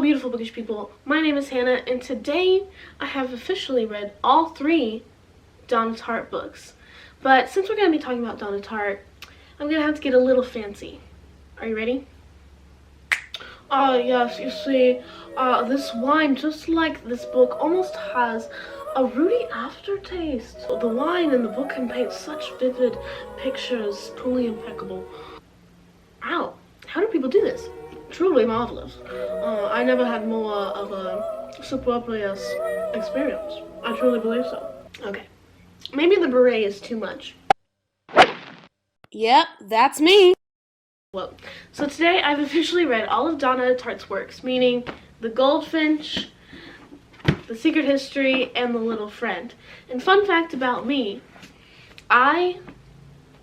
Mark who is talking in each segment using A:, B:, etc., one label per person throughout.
A: beautiful bookish people, my name is Hannah, and today I have officially read all 3 Donna Tartt books. But since we're going to be talking about Donna Tartt, I'm going to have to get a little fancy. Are you ready? Yes, you see, this wine, just like this book, almost has a rooty aftertaste. The wine in the book can paint such vivid pictures, truly impeccable. Wow, how do people do this? Truly marvelous. I never had more of a superfluous experience. I truly believe so. Okay, maybe the beret is too much.
B: Yep, that's me.
A: Well, so today I've officially read all of Donna Tartt's works, meaning The Goldfinch, The Secret History, and The Little Friend. And fun fact about me, I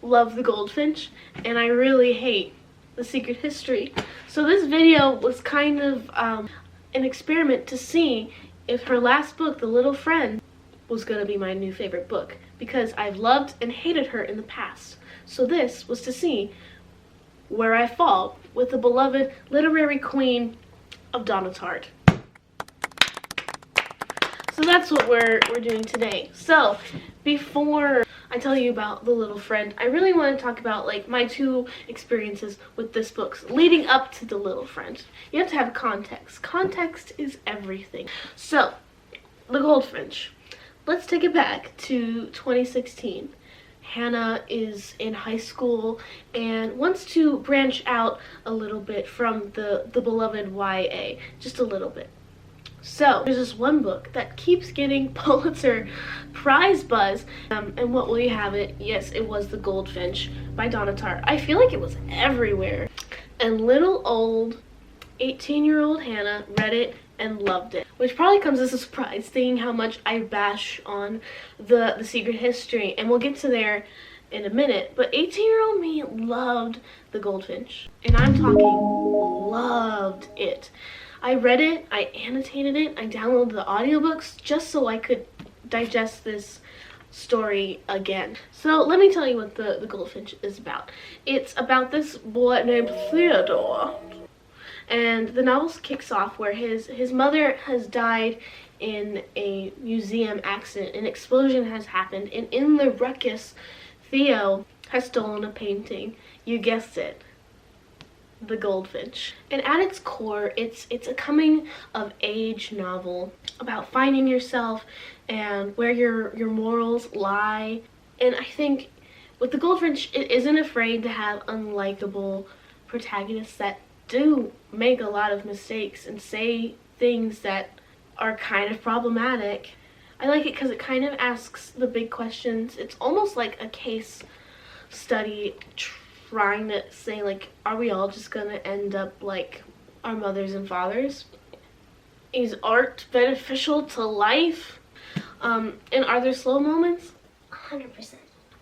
A: love The Goldfinch, and I really hate The Secret History. So this video was kind of an experiment to see if her last book, The Little Friend, was going to be my new favorite book, because I've loved and hated her in the past. So this was to see where I fall with the beloved literary queen of Donna Tartt. So that's what we're doing today. So before I tell you about The Little Friend, I really want to talk about like my 2 experiences with this book leading up to The Little Friend. You have to have context. Context is everything. So, The Goldfinch. Let's take it back to 2016. Hannah is in high school and wants to branch out a little bit from the beloved YA, just a little bit. So there's this one book that keeps getting Pulitzer Prize buzz, and what will you have it? Yes, it was The Goldfinch by Donna Tartt. I feel like it was everywhere, and little old 18-year-old Hannah read it and loved it, which probably comes as a surprise, seeing how much I bash on the Secret History, and we'll get to there in a minute. But 18-year-old me loved The Goldfinch, and I'm talking loved it. I read it, I annotated it, I downloaded the audiobooks just so I could digest this story again. So let me tell you what the Goldfinch is about. It's about this boy named Theodore. And the novel kicks off where his mother has died in a museum accident. An explosion has happened, and in the ruckus, Theo has stolen a painting. You guessed it, The Goldfinch. And at its core, it's a coming-of-age novel about finding yourself and where your morals lie. And I think with The Goldfinch, it isn't afraid to have unlikable protagonists that do make a lot of mistakes and say things that are kind of problematic. I like it because it kind of asks the big questions. It's almost like a case study trying to say, like, are we all just gonna end up like our mothers and fathers? Is art beneficial to life? And are there slow moments?
C: 100%.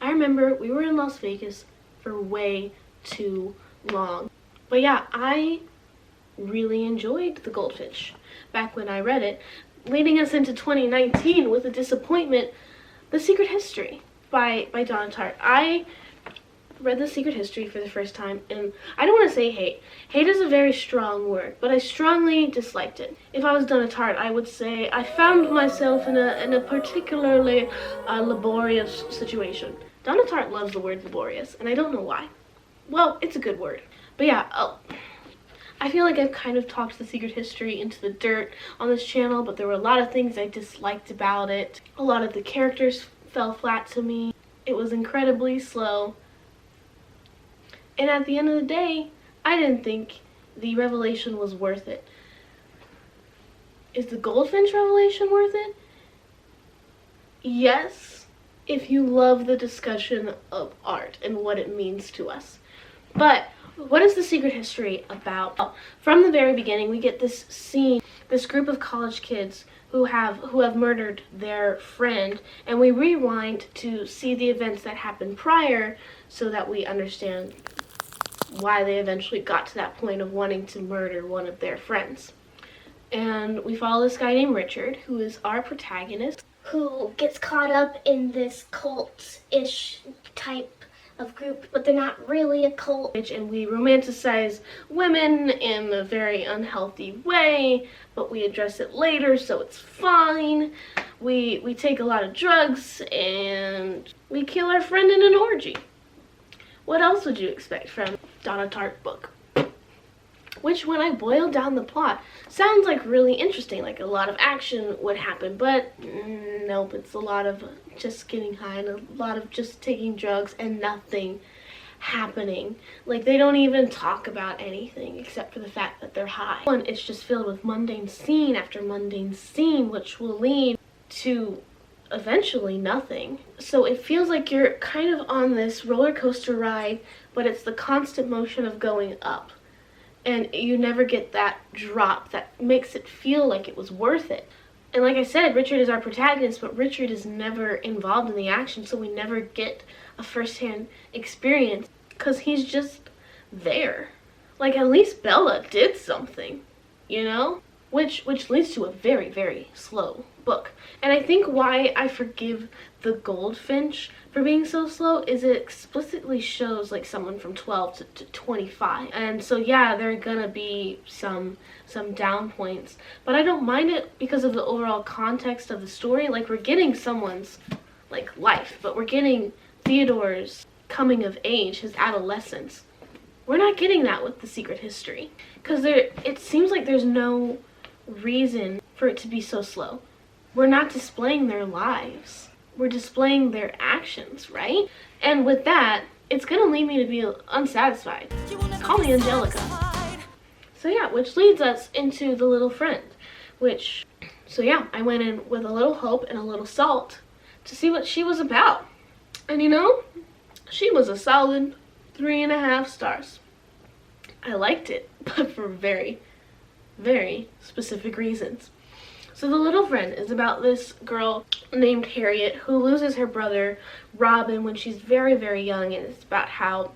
A: I remember we were in Las Vegas for way too long. But yeah, I really enjoyed The Goldfinch back when I read it, leading us into 2019 with a disappointment, The Secret History by Donna Tartt. I read The Secret History for the first time, and I don't want to say hate. Hate is a very strong word, but I strongly disliked it. If I was Donna Tartt, I would say I found myself in a particularly laborious situation. Donna Tartt loves the word laborious, and I don't know why. Well, it's a good word. But yeah, I feel like I've kind of talked The Secret History into the dirt on this channel, but there were a lot of things I disliked about it. A lot of the characters fell flat to me. It was incredibly slow. And at the end of the day, I didn't think the revelation was worth it. Is the Goldfinch revelation worth it? Yes, if you love the discussion of art and what it means to us. But what is The Secret History about? From the very beginning, we get this scene, this group of college kids who have murdered their friend, and we rewind to see the events that happened prior so that we understand why they eventually got to that point of wanting to murder one of their friends. And we follow this guy named Richard, who is our protagonist,
C: Who gets caught up in this cult-ish type
B: of group, but they're not really a cult.
A: And we romanticize women in a very unhealthy way, but we address it later, so it's fine. We take a lot of drugs, and we kill our friend in an orgy. What else would you expect from Donna Tartt book? Which, when I boil down the plot, sounds like really interesting, like a lot of action would happen, but nope, it's a lot of just getting high and a lot of just taking drugs and nothing happening. Like, they don't even talk about anything except for the fact that they're high. And it's just filled with mundane scene after mundane scene, which will lead to eventually nothing. So it feels like you're kind of on this roller coaster ride, but it's the constant motion of going up. And you never get that drop that makes it feel like it was worth it. And like I said, Richard is our protagonist, but Richard is never involved in the action, so we never get a first-hand experience because he's just there. Like, at least Bella did something, you know? Which leads to a very, very slow book. And I think why I forgive the Goldfinch for being so slow is it explicitly shows like someone from 12 to 25. And so yeah, there are gonna be some down points, but I don't mind it because of the overall context of the story. Like, we're getting someone's like life, but we're getting Theodore's coming of age, his adolescence. We're not getting that with The Secret History because it seems like there's no reason for it to be so slow. We're not displaying their lives. We're displaying their actions, right? And with that, it's gonna lead me to be unsatisfied. Call me Angelica. So yeah, which leads us into The Little Friend, so yeah, I went in with a little hope and a little salt to see what she was about. And you know, she was a solid 3.5 stars. I liked it, but for very, very specific reasons. So The Little Friend is about this girl named Harriet who loses her brother Robin when she's very, very young, and it's about how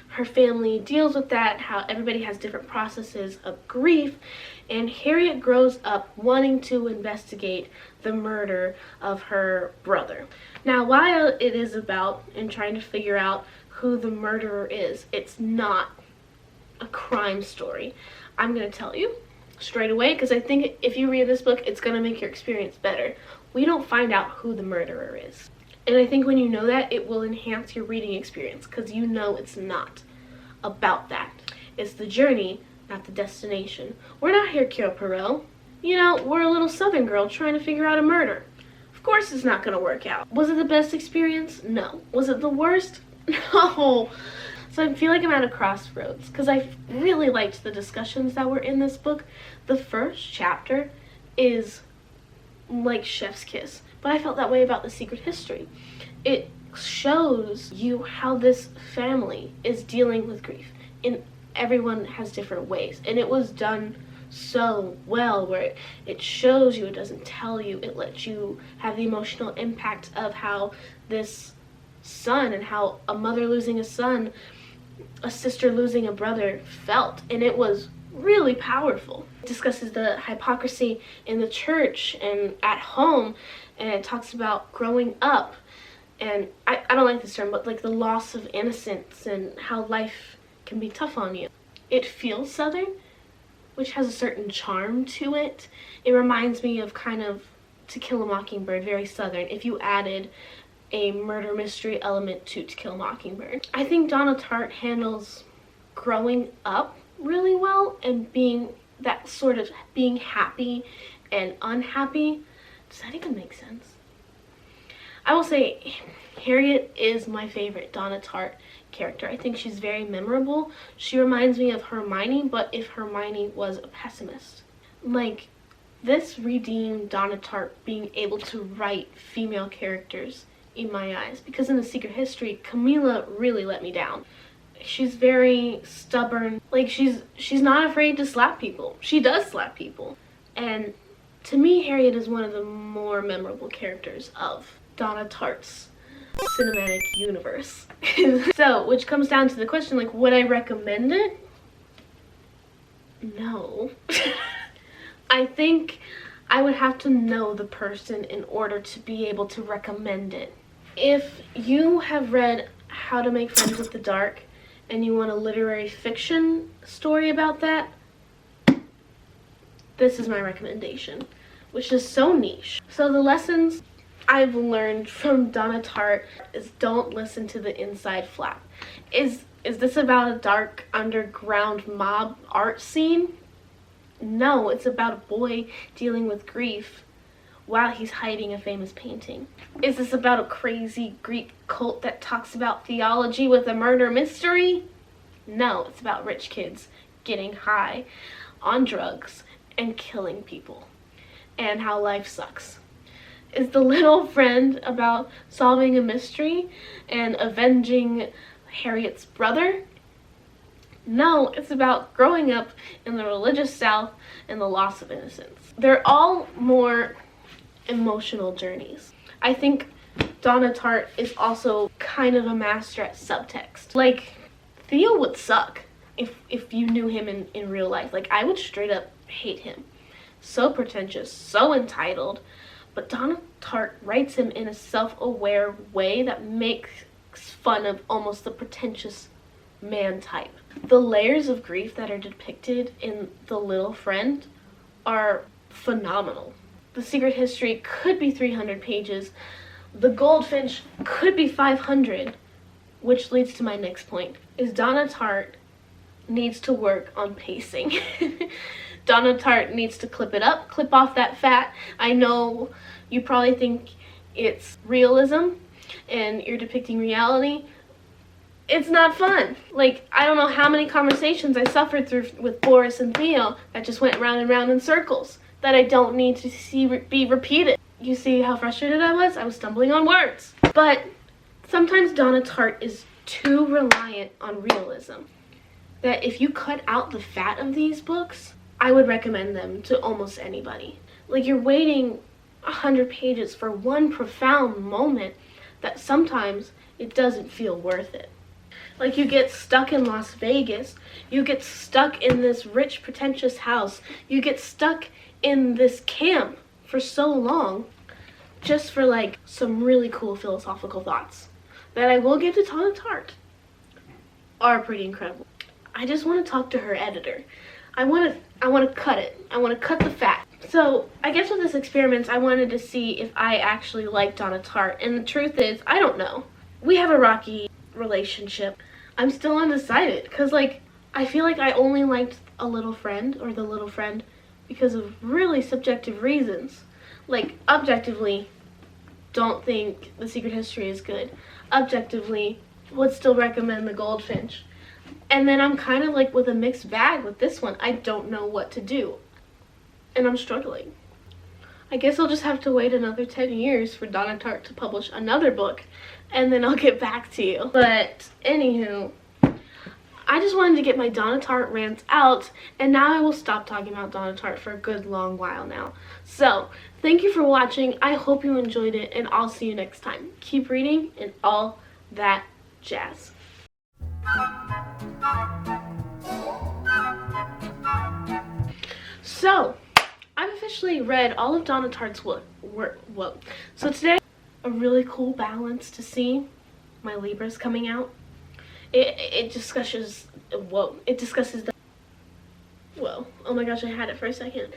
A: her family deals with that, how everybody has different processes of grief, and Harriet grows up wanting to investigate the murder of her brother. Now, while it is about and trying to figure out who the murderer is, it's not a crime story. I'm going to tell you straight away because I think if you read this book, it's going to make your experience better. We don't find out who the murderer is. And I think when you know that, it will enhance your reading experience because you know it's not about that. It's the journey, not the destination. We're not Hercule Poirot. You know, we're a little southern girl trying to figure out a murder. Of course it's not going to work out. Was it the best experience? No. Was it the worst? No. So I feel like I'm at a crossroads because I really liked the discussions that were in this book. The first chapter is like chef's kiss, but I felt that way about The Secret History. It shows you how this family is dealing with grief, and everyone has different ways, and it was done so well where it shows you, it doesn't tell you, it lets you have the emotional impact of how this son and how a mother losing a son, a sister losing a brother felt, and it was really powerful. It discusses the hypocrisy in the church and at home, and it talks about growing up, and I don't like this term, but like the loss of innocence and how life can be tough on you. It feels southern, which has a certain charm to it. It reminds me of kind of To Kill a Mockingbird, very southern, if you added a murder mystery element to Kill a Mockingbird. I think Donna Tartt handles growing up really well and being that sort of being happy and unhappy. Does that even make sense? I will say Harriet is my favorite Donna Tartt character. I think she's very memorable. She reminds me of Hermione, but if Hermione was a pessimist. Like, this redeemed Donna Tartt being able to write female characters in my eyes, because in The Secret History, Camilla really let me down. She's very stubborn. Like, she's not afraid to slap people. She does slap people. And to me, Harriet is one of the more memorable characters of Donna Tartt's cinematic universe. So, which comes down to the question, like, would I recommend it? No. I think I would have to know the person in order to be able to recommend it. If you have read how to make friends with the dark and you want a literary fiction story about that, this is my recommendation, which is so niche. So the lessons I've learned from Donna Tartt is don't listen to the inside flap. Is this about a dark underground mob art scene? No, it's about a boy dealing with grief while he's hiding a famous painting. Is this about a crazy Greek cult that talks about theology with a murder mystery? No, it's about rich kids getting high on drugs and killing people and how life sucks. Is The Little Friend about solving a mystery and avenging Harriet's brother? No, it's about growing up in the religious South and the loss of innocence. They're all more emotional journeys. I think Donna Tartt is also kind of a master at subtext. Like, Theo would suck if you knew him in real life. Like, I would straight up hate him. So pretentious, so entitled. But Donna Tartt writes him in a self-aware way that makes fun of almost the pretentious man type. The layers of grief that are depicted in The Little Friend are phenomenal. The Secret History could be 300 pages. The Goldfinch could be 500, which leads to my next point, is Donna Tartt needs to work on pacing. Donna Tartt needs to clip it up, clip off that fat. I know you probably think it's realism and you're depicting reality. It's not fun. Like, I don't know how many conversations I suffered through with Boris and Theo that just went round and round in circles that I don't need to see be repeated. You see how frustrated I was? I was stumbling on words. But sometimes Donna Tartt is too reliant on realism. That if you cut out the fat of these books, I would recommend them to almost anybody. Like, you're waiting 100 pages for one profound moment that sometimes it doesn't feel worth it. Like, you get stuck in Las Vegas, you get stuck in this rich, pretentious house, you get stuck in this camp for so long just for, like, some really cool philosophical thoughts that I will give to Donna Tartt are pretty incredible. I just want to talk to her editor. I want to cut it. I want to cut the fat. So, I guess with this experiment, I wanted to see if I actually like Donna Tartt, and the truth is, I don't know. We have a rocky relationship. I'm still undecided, because, like, I feel like I only liked A Little Friend, or The Little Friend, because of really subjective reasons. Like, objectively, don't think The Secret History is good. Objectively, would still recommend The Goldfinch. And then I'm kind of like with a mixed bag with this one. I don't know what to do. And I'm struggling. I guess I'll just have to wait another 10 years for Donna Tartt to publish another book, and then I'll get back to you. But anywho, I just wanted to get my Donna Tartt rants out, and now I will stop talking about Donna Tartt for a good long while now. So, thank you for watching. I hope you enjoyed it, and I'll see you next time. Keep reading and all that jazz. So, I've officially read all of Donna Tartt's work. So today, a really cool balance to see. My Libra's coming out. It discusses the, oh my gosh, I had it for a second.